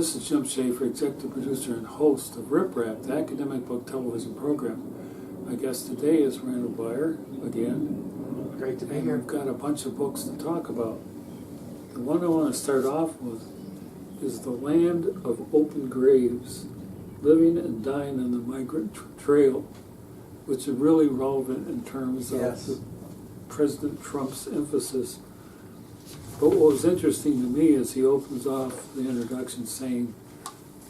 this is Jim Schaefer, executive producer and host of Riprap, the academic book television program. My guest today is Randy Baier, again. Great to be and here. We've got a bunch of books to talk about. The one I want to start off with is The Land of Open Graves, Living and Dying on the Migrant Trail, which is really relevant in terms of President Trump's emphasis. But what was interesting to me is he opens off the introduction saying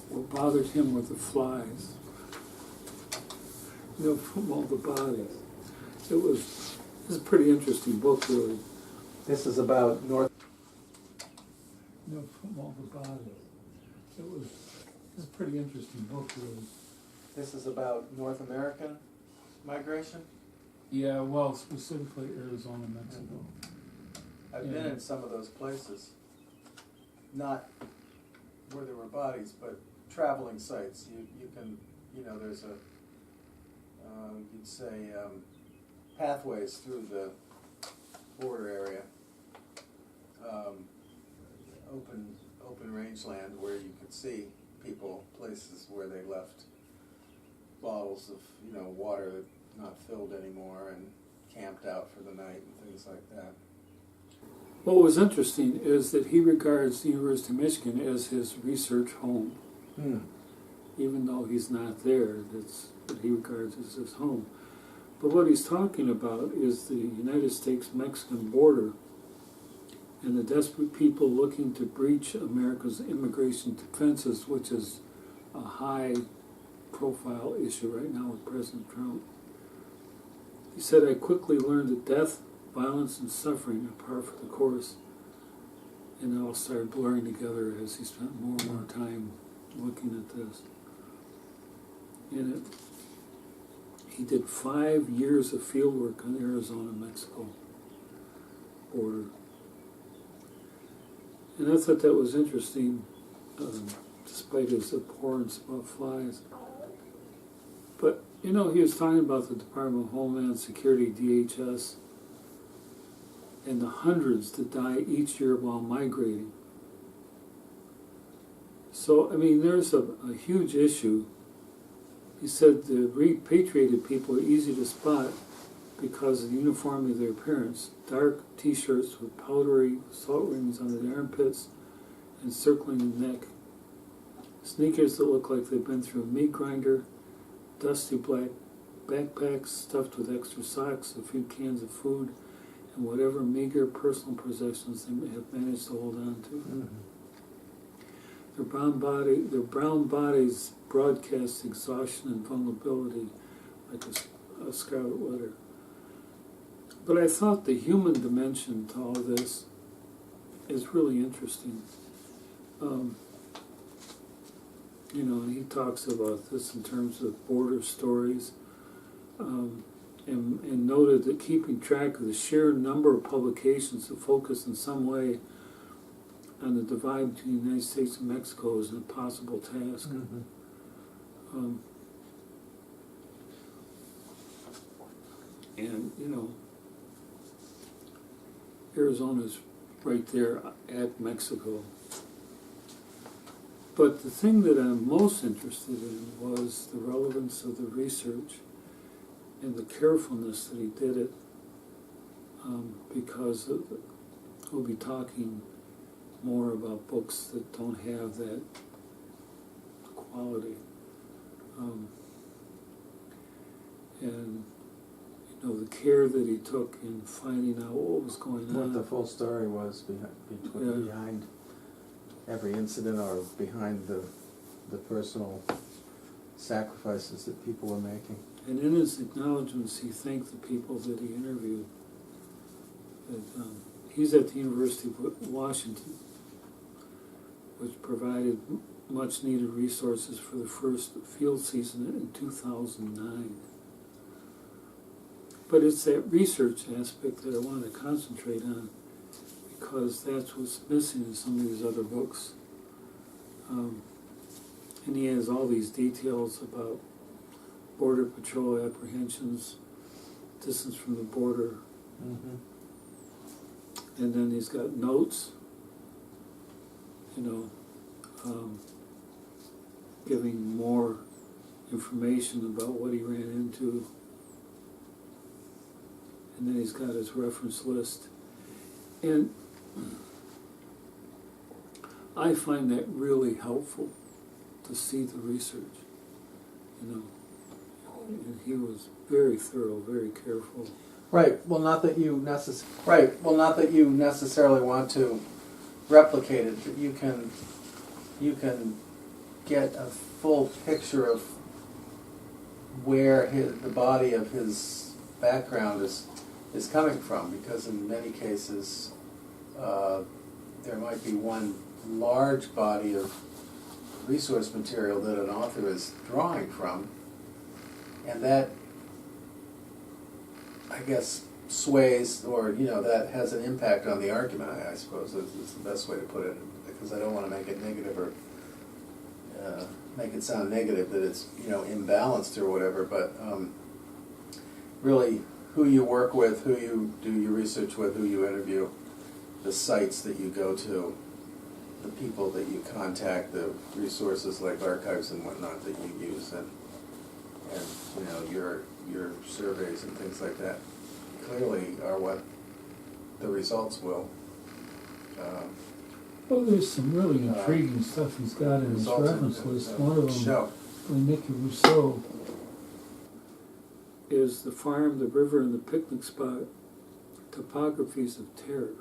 what bothered him were the flies. You know, from all the bodies. This is a pretty interesting book, really. This is about You know, from all the bodies. This is a pretty interesting book, really. This is about North American migration. Yeah, well, specifically Arizona, Mexico. I've been in some of those places, not where there were bodies, but traveling sites. You can, there's you'd say, pathways through the border area, open rangeland where you could see people, places where they left bottles of, water not filled anymore and camped out for the night and things like that. What was interesting is that he regards the University of Michigan as his research home. Even though he's not there, that's what he regards as his home. But what he's talking about is the United States-Mexican border and the desperate people looking to breach America's immigration defenses, which is a high-profile issue right now with President Trump. He said, "I quickly learned that death, violence, and suffering are par for the course." And it all started blurring together as he spent more and more time looking at this. And he did 5 years of field work on the Arizona-Mexico border. And I thought that was interesting, despite his abhorrence about flies. But, he was talking about the Department of Homeland Security, DHS, and the hundreds that die each year while migrating. So, there's a huge issue. He said the repatriated people are easy to spot because of the uniformity of their appearance. Dark t-shirts with powdery salt rings under the armpits and circling the neck. Sneakers that look like they've been through a meat grinder. Dusty black backpacks stuffed with extra socks, a few cans of food, and whatever meager personal possessions they may have managed to hold on to. Their brown bodies broadcast exhaustion and vulnerability like a scarlet letter. But I thought the human dimension to all this is really interesting. He talks about this in terms of border stories, and noted that keeping track of the sheer number of publications that focus in some way on the divide between the United States and Mexico is an impossible task. Arizona's right there at Mexico. But the thing that I'm most interested in was the relevance of the research and the carefulness that he did it, because we'll be talking more about books that don't have that quality. And the care that he took in finding out what was going on. What the full story was behind every incident, or behind the personal sacrifices that people were making. And in his acknowledgments, he thanked the people that he interviewed. He's at the University of Washington, which provided much-needed resources for the first field season in 2009. But it's that research aspect that I want to concentrate on, because that's what's missing in some of these other books. And he has all these details about Border Patrol apprehensions, distance from the border. And then he's got notes, giving more information about what he ran into. And then he's got his reference list. And I find that really helpful to see the research, you know. And he was very thorough, very careful. Right. Well, not that you necessarily want to replicate it, but you can get a full picture of where the body of his background is coming from, because in many cases there might be one large body of resource material that an author is drawing from, and that, I guess, sways, or that has an impact on the argument, I suppose is the best way to put it, because I don't want to make it negative or make it sound negative that it's imbalanced or whatever, but really who you work with, who you do your research with, who you interview, the sites that you go to, the people that you contact, the resources like archives and whatnot that you use, and your surveys and things like that clearly are what the results will. Well, there's some really intriguing stuff he's got in his reference list. One of them, by Nicky Rousseau, is The Farm, the River, and the Picnic Spot, Topographies of Terror.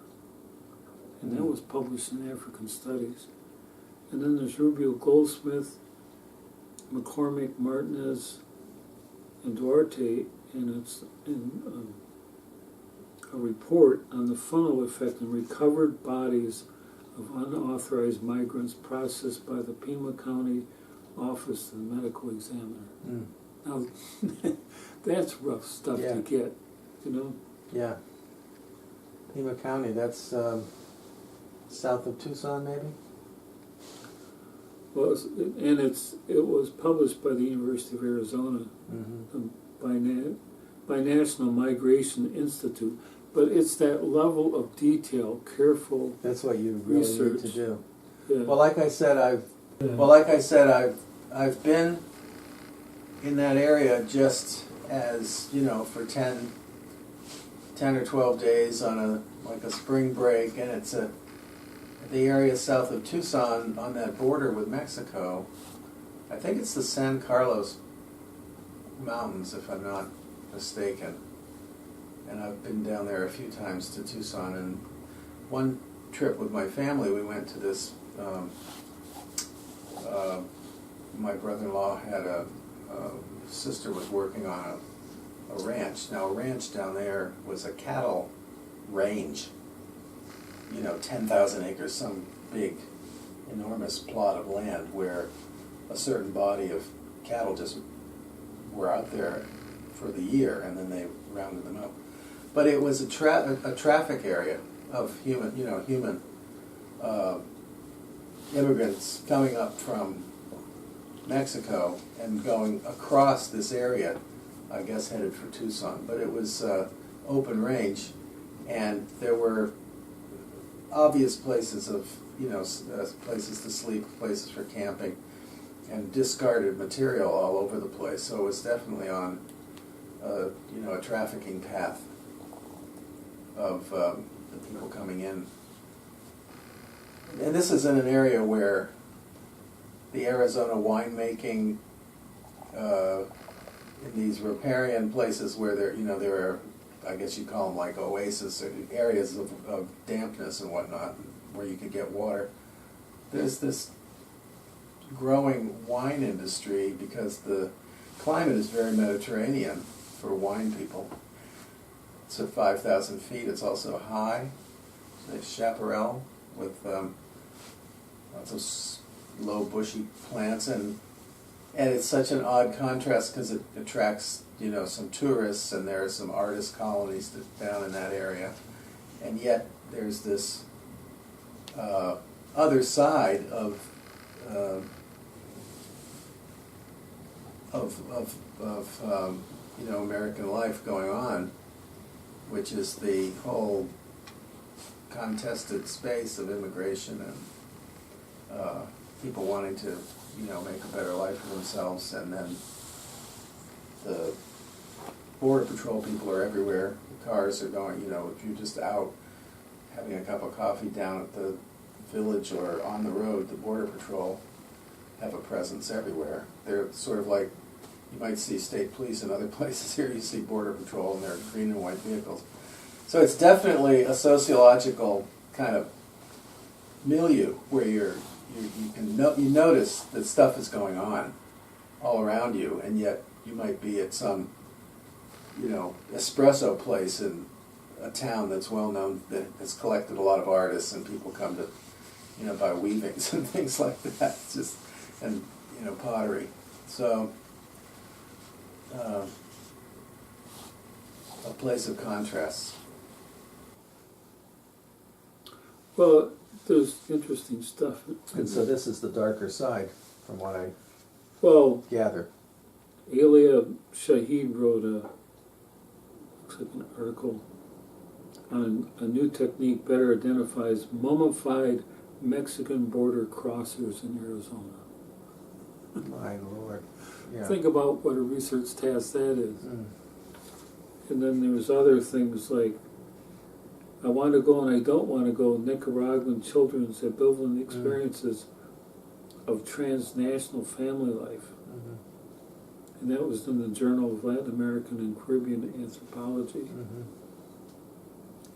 And that was published in African Studies. And then there's Rubio Goldsmith, McCormick, Martinez, and Duarte, and it's in a report on the funnel effect in recovered bodies of unauthorized migrants processed by the Pima County Office of the Medical Examiner. Now, that's rough stuff to get, Yeah. Pima County, that's south of Tucson, maybe? Well, it was published by the University of Arizona, by National Migration Institute. But it's that level of detail, careful. That's what you really research. need to do. Yeah. Well, like I said, I've been in that area just as for 10 or 12 days on a spring break, and it's the area south of Tucson on that border with Mexico. I think it's the San Carlos Mountains, if I'm not mistaken. And I've been down there a few times to Tucson. And one trip with my family, we went to this. My brother-in-law had a sister was working on a ranch. Now, a ranch down there was a cattle range. 10,000 acres, some big, enormous plot of land where a certain body of cattle just were out there for the year, and then they rounded them up. But it was a traffic area of human immigrants coming up from Mexico and going across this area, I guess headed for Tucson. But it was open range, and there were obvious places of places to sleep, places for camping, and discarded material all over the place. So it was definitely on a trafficking path of the people coming in. And this is in an area where the Arizona winemaking, in these riparian places where there are, I guess you call them like oases, or areas of dampness and whatnot, where you could get water. There's this growing wine industry because the climate is very Mediterranean for wine people. It's at 5,000 feet. It's also high. It's chaparral with lots of low bushy plants, and it's such an odd contrast because it attracts some tourists, and there are some artist colonies down in that area, and yet there's this other side of American life going on, which is the whole contested space of immigration and people wanting to, make a better life for themselves, and then the Border Patrol people are everywhere. The cars are going, if you're just out having a cup of coffee down at the village or on the road, the Border Patrol have a presence everywhere. They're sort of like, you might see state police in other places. Here you see Border Patrol in their green and white vehicles. So it's definitely a sociological kind of milieu where you notice that stuff is going on all around you, and yet you might be at some, espresso place in a town that's well known, that has collected a lot of artists, and people come to, buy weavings and things like that. It's just, and pottery. So a place of contrasts. Well, there's interesting stuff. And so this is the darker side, from what I gather. Elia Shahid wrote looks like an article on a new technique better identifies mummified Mexican border crossers in Arizona. My Lord. Yeah. Think about what a research task that is. And then there's other things like, I want to go and I don't want to go, Nicaraguan children's ambivalent experiences of transnational family life. And that was in the Journal of Latin American and Caribbean Anthropology.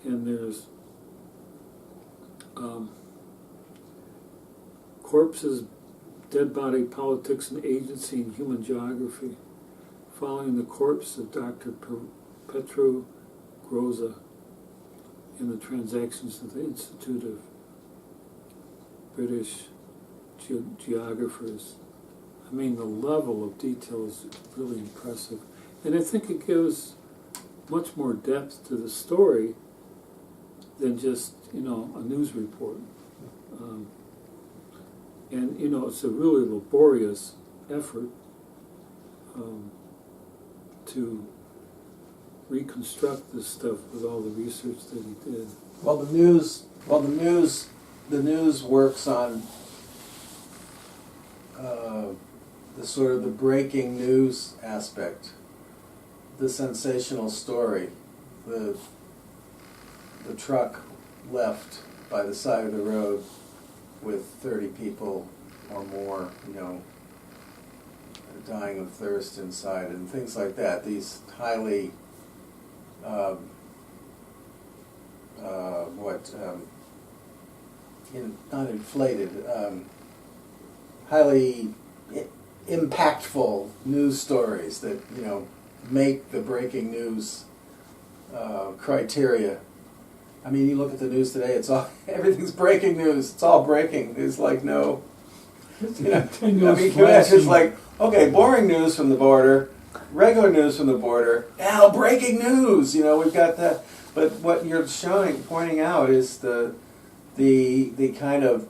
And there's corpses, dead body politics and agency in human geography, following the corpse of Dr. Petro Groza in the Transactions of the Institute of British Geographers. I mean, the level of detail is really impressive. And I think it gives much more depth to the story than just, a news report. And, it's a really laborious effort to reconstruct this stuff with all the research that he did. Well, the news works on the sort of the breaking news aspect, the sensational story, the truck left by the side of the road with 30 people or more, dying of thirst inside, and things like that. These highly not inflated, highly impactful news stories that make the breaking news criteria. I mean, you look at the news today; everything's breaking news. It's all breaking. There's like no, it's like, okay, boring news from the border, regular news from the border, now breaking news. We've got that. But what you're pointing out is the kind of,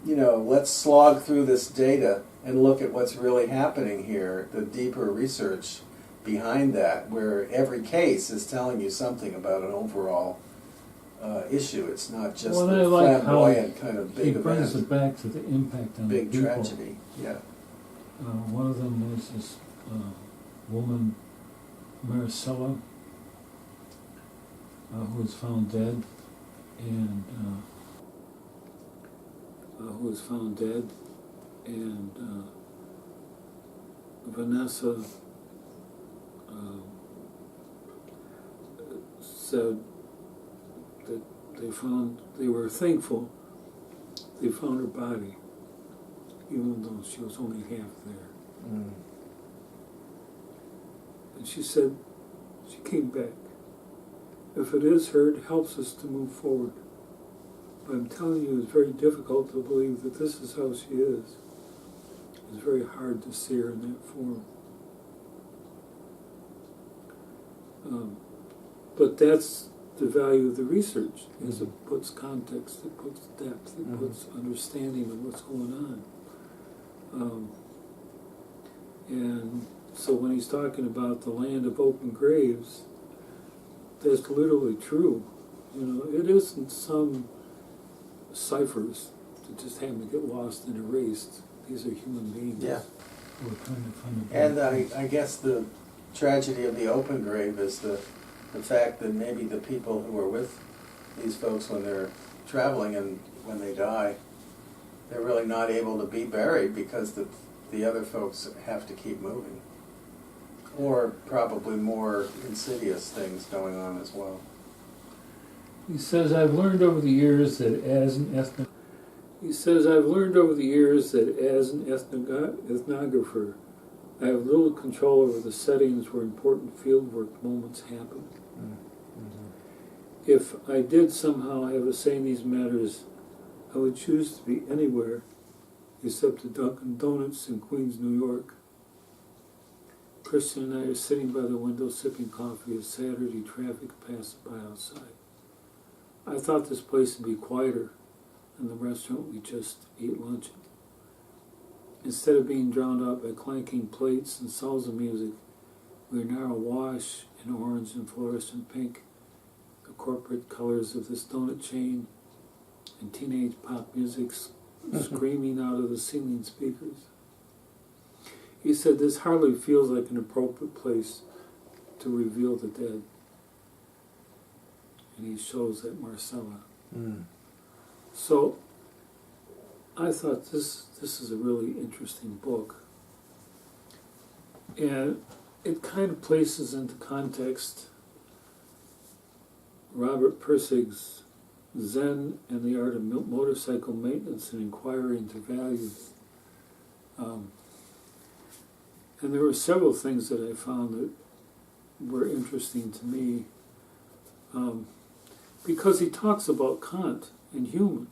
let's slog through this data and look at what's really happening here, the deeper research behind that, where every case is telling you something about an overall issue. It's not just the flamboyant kind of big event. He brings it back to the impact on big the people. Tragedy, yeah. One of them was this woman, Maricela, who was found dead, and Vanessa said that they were thankful they found her body, even though she was only half there. And she said, she came back. If it is her, it helps us to move forward. But I'm telling you, it's very difficult to believe that this is how she is. It's very hard to see her in that form. But that's the value of the research, is it puts context, it puts depth, it puts understanding of what's going on. And so when he's talking about the land of open graves, that's literally true. It isn't some ciphers that just happen to get lost and erased. These are human beings. Yeah. Who are trying to find a And I guess the tragedy of the open grave is the fact that maybe the people who are with these folks when they're traveling and when they die, they're really not able to be buried because the other folks have to keep moving. Or probably more insidious things going on as well. He says, I've learned over the years that as an ethnographer, I have little control over the settings where important fieldwork moments happen. Mm-hmm. If I did somehow have a say in these matters, I would choose to be anywhere except at Dunkin' Donuts in Queens, New York. Christian and I are sitting by the window sipping coffee as Saturday traffic passes by outside. I thought this place would be quieter than the restaurant we just ate lunch in. Instead of being drowned out by clanking plates and salsa music, we are now awash in orange and fluorescent pink, the corporate colors of this donut chain, and teenage pop music screaming out of the ceiling speakers. He said, this hardly feels like an appropriate place to reveal the dead. And he shows that Marcella. Mm. So I thought this is a really interesting book. And it kind of places into context Robert Persig's Zen and the Art of Motorcycle Maintenance and Inquiry into Value. And there were several things that I found that were interesting to me. Because he talks about Kant and Hume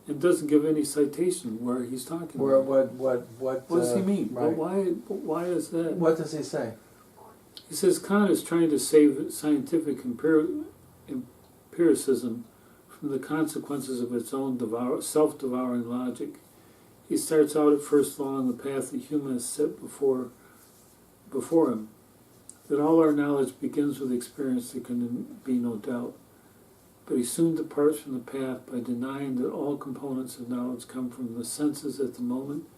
and doesn't give any citation where he's talking about. What does he mean? Right. But why is that? What does he say? He says Kant is trying to save scientific empiricism from the consequences of its own self-devouring logic. He starts out at first along the path that Hume has set before him, that all our knowledge begins with experience, there can be no doubt. But he soon departs from the path by denying that all components of knowledge come from the senses at the moment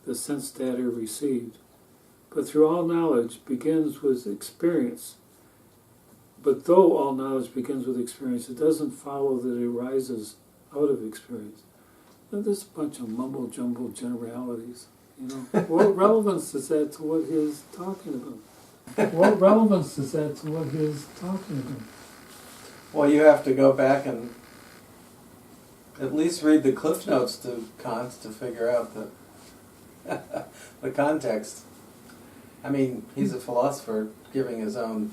the sense data are received. But through all knowledge begins with experience. But though all knowledge begins with experience, it doesn't follow that it arises out of experience. Now, there's a bunch of mumbo-jumbo generalities. You know, what relevance is that to what he's talking about? What relevance is that to what he's talking about? Well, you have to go back and at least read the Cliff Notes to Kant to figure out the context. I mean, he's a philosopher giving his own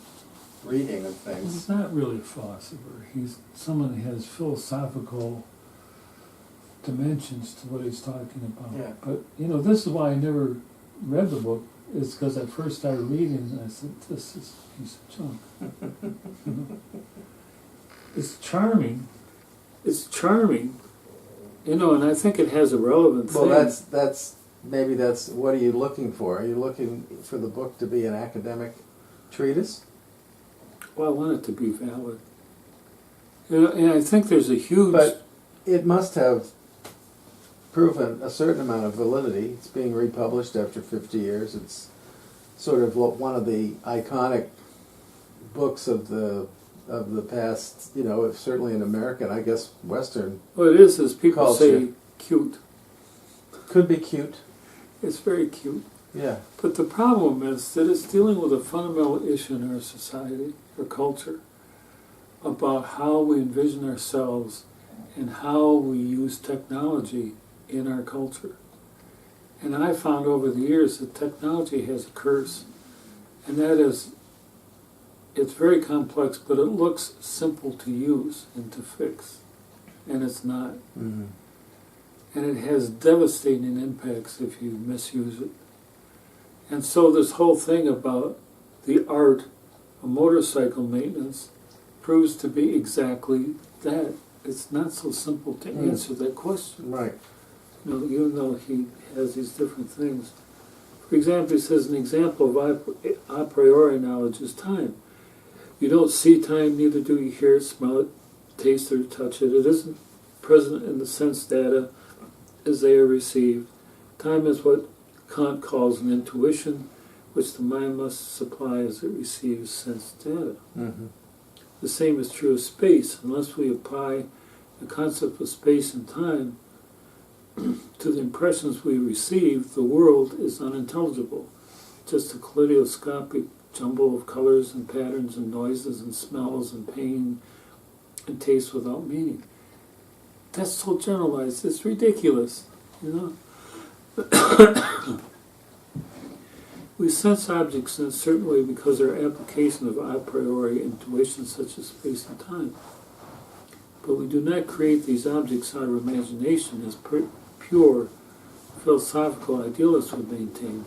reading of things. He's not really a philosopher. He's someone who has philosophical dimensions to what he's talking about. Yeah. But, you know, this is why I never read the book. It's because I first started reading and I said, this is a piece of junk. You know? It's charming. It's charming. You know, and I think it has a relevant thing. Well, that's what are you looking for? Are you looking for the book to be an academic treatise? Well, I want it to be valid. You know, and I think there's a huge... But it must have proven a certain amount of validity. It's being republished after 50 years. It's sort of one of the iconic books of the past, you know, certainly in American, I guess, Western. Well, it is, as people culture. say, cute. Could be cute. It's very cute. Yeah. But the problem is that it's dealing with a fundamental issue in our society, or culture, about how we envision ourselves and how we use technology in our culture. And I found over the years that technology has a curse, and that is, it's very complex, but it looks simple to use and to fix, and it's not. Mm-hmm. And it has devastating impacts if you misuse it. And so this whole thing about the art of motorcycle maintenance proves to be exactly that. It's not so simple to answer that question. Right. You know, even though he has these different things. For example, he says an example of a priori knowledge is time. You don't see time, neither do you hear it, smell it, taste it, or touch it. It isn't present in the sense data as they are received. Time is what Kant calls an intuition, which the mind must supply as it receives sense data. Mm-hmm. The same is true of space. Unless we apply the concept of space and time to the impressions we receive, the world is unintelligible. Just a kaleidoscopic jumble of colors and patterns and noises and smells and pain and taste without meaning. That's so generalized, it's ridiculous, you know? We sense objects in a certain way because of our application of a priori intuitions such as space and time. But we do not create these objects out of imagination as pure philosophical idealists would maintain.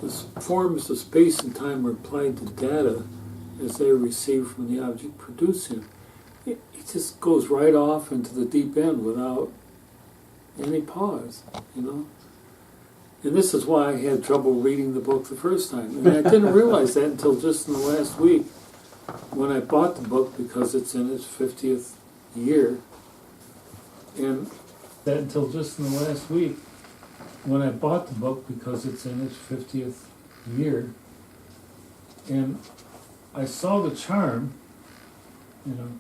The forms of space and time are applied to data as they are received from the object producing. It just goes right off into the deep end without any pause, you know? And this is why I had trouble reading the book the first time. And I didn't realize that until just in the last week when I bought the book because it's in its 50th year. And that until just in the last week when I bought the book because it's in its 50th year. And I saw the charm, you know,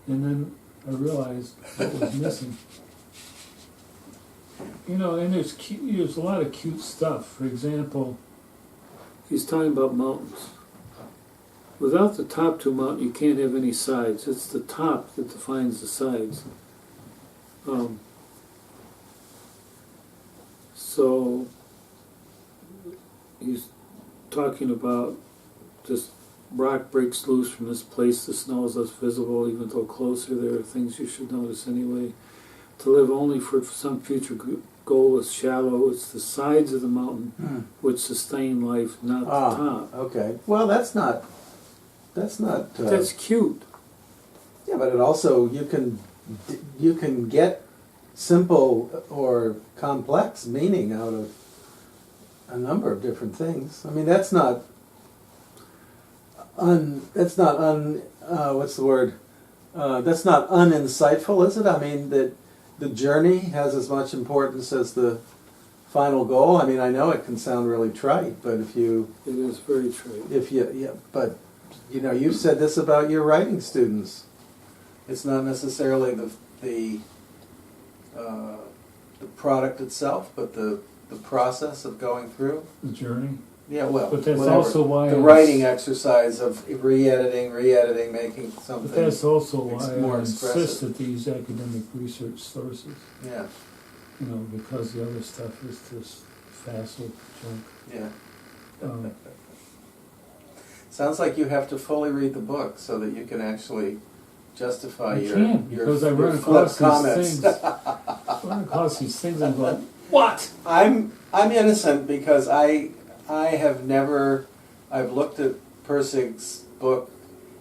and then I realized what was missing. You know, and there's a lot of cute stuff. For example, he's talking about mountains. Without the top to a mountain, you can't have any sides. It's the top that defines the sides. So he's talking about this rock breaks loose from this place, the snow is less visible, even though closer there are things you should notice anyway. To live only for some future goal is shallow. It's the sides of the mountain which sustain life, not the top. Okay. Well, that's not. That's cute. Yeah, but it also you can get simple or complex meaning out of a number of different things. I mean, that's not what's the word? That's not uninsightful, is it? I mean, that the journey has as much importance as the final goal. I mean, I know it can sound really trite, but it is very trite. But you know, you've said this about your writing students. It's not necessarily the product itself, but the process of going through the journey. Yeah, well, but that's whatever. Also why the writing exercise of re-editing, making something. But that's also why more I insist expressive. that these academic research sources. Yeah. You know, because the other stuff is just facile junk. Yeah. Um, Sounds like you have to fully read the book so that you can actually justify your because I run across comments. these things. I'm going, what? I'm innocent because I have never. I've looked at Persig's book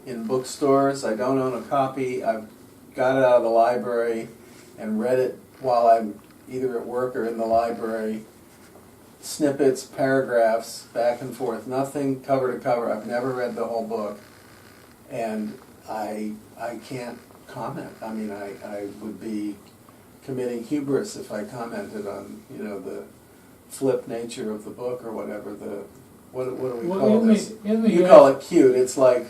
in bookstores. I don't own a copy. I've got it out of the library and read it while I'm either at work or in the library. Snippets, paragraphs, back and forth, nothing cover to cover. I've never read the whole book, and I can't comment. I mean, I would be committing hubris if I commented on, you know, the flip nature of the book or whatever. What do we call this? You call it cute. It's like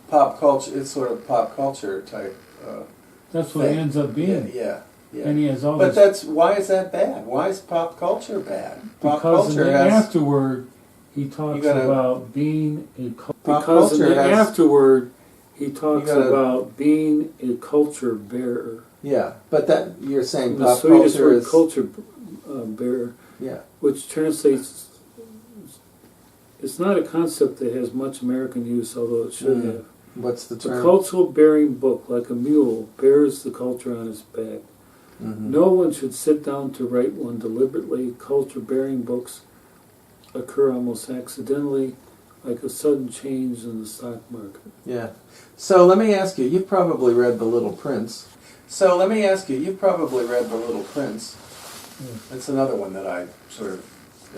pop culture. It's sort of pop culture type. That's what thing. it ends up being. Yeah. And he has all but that's why is that bad? Why is pop culture bad? Pop because culture in the has, afterward he talks about being a because in the afterward he talks about being a culture bearer. Yeah, but that you're saying the pop Swedish culture word is culture bearer. Yeah, which translates. It's not a concept that has much American use, although it should have. What's the term? A cultural bearing book, like a mule, bears the culture on its back. Mm-hmm. No one should sit down to write one deliberately. Culture-bearing books occur almost accidentally, like a sudden change in the stock market. Yeah. So let me ask you, you've probably read The Little Prince. Yeah. That's another one that I sort of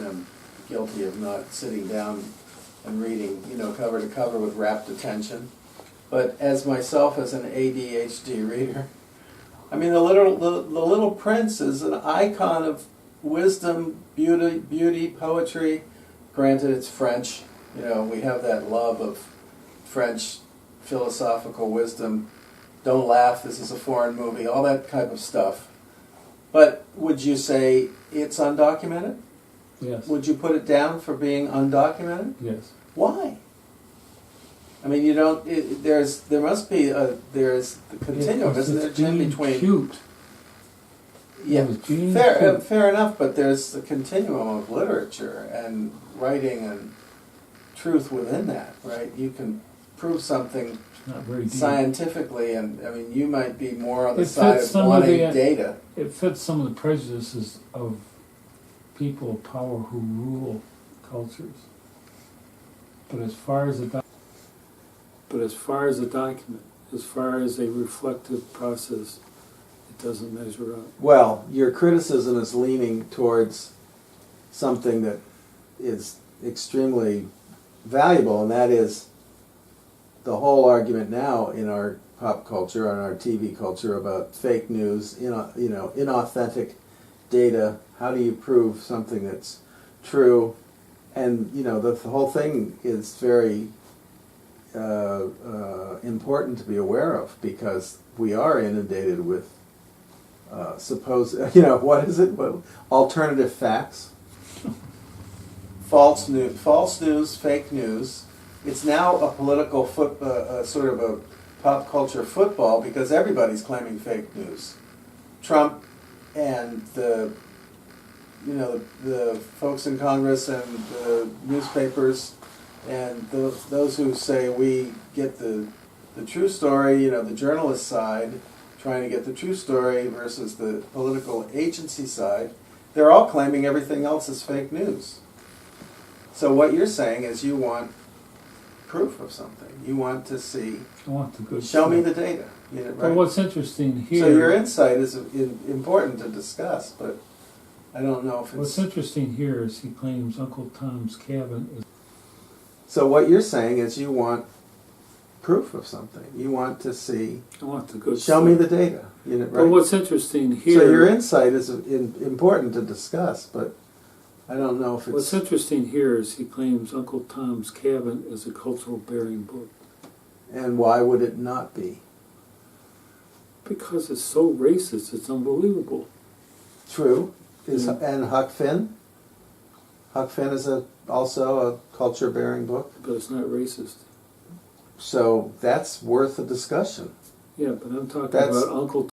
am guilty of not sitting down and reading, you know, cover to cover with rapt attention. But as myself, as an ADHD reader, I mean, the Little Prince is an icon of wisdom, beauty, poetry. Granted, it's French. You know, we have that love of French philosophical wisdom. Don't laugh, this is a foreign movie, all that type of stuff. But would you say it's undocumented? Yes. Would you put it down for being undocumented? Yes. Why? I mean, you don't. There must be there's the continuum, isn't there, Jim, between cute. Yeah, Cute. fair enough. But there's a continuum of literature and writing and truth within that, right? You can prove something Not very deep. scientifically, and I mean, you might be more on the It side fits of some of wanting the, data. It fits some of the prejudices of people of power who rule cultures. But as far as a document, as far as a reflective process, it doesn't measure up. Well, your criticism is leaning towards something that is extremely valuable, and that is the whole argument now in our pop culture, in our TV culture, about fake news, inauthentic data. How do you prove something that's true? And the whole thing is very important to be aware of, because we are inundated with what is it? Alternative facts, false news, fake news. It's now a political sort of a pop culture football, because everybody's claiming fake news. Trump and the folks in Congress and the newspapers and those who say we get the true story, the journalist side, trying to get the true story versus the political agency side, they're all claiming everything else is fake news. So what you're saying is you want proof of something. You want to see, I want the good show me stuff. the data. Right? But what's interesting here... So your insight is important to discuss, but I don't know if it's... What's interesting here is he claims Uncle Tom's Cabin is... So what you're saying is you want proof of something. You want to see... I want the good Show stuff. me the data. Right? But what's interesting here... So your insight is important to discuss, but I don't know if it's... What's interesting here is he claims Uncle Tom's Cabin is a cultural bearing book. And why would it not be? Because it's so racist, it's unbelievable. True. And Huck Finn? Huck Finn is also a culture-bearing book. But it's not racist. So that's worth a discussion. Yeah, but I'm talking about Uncle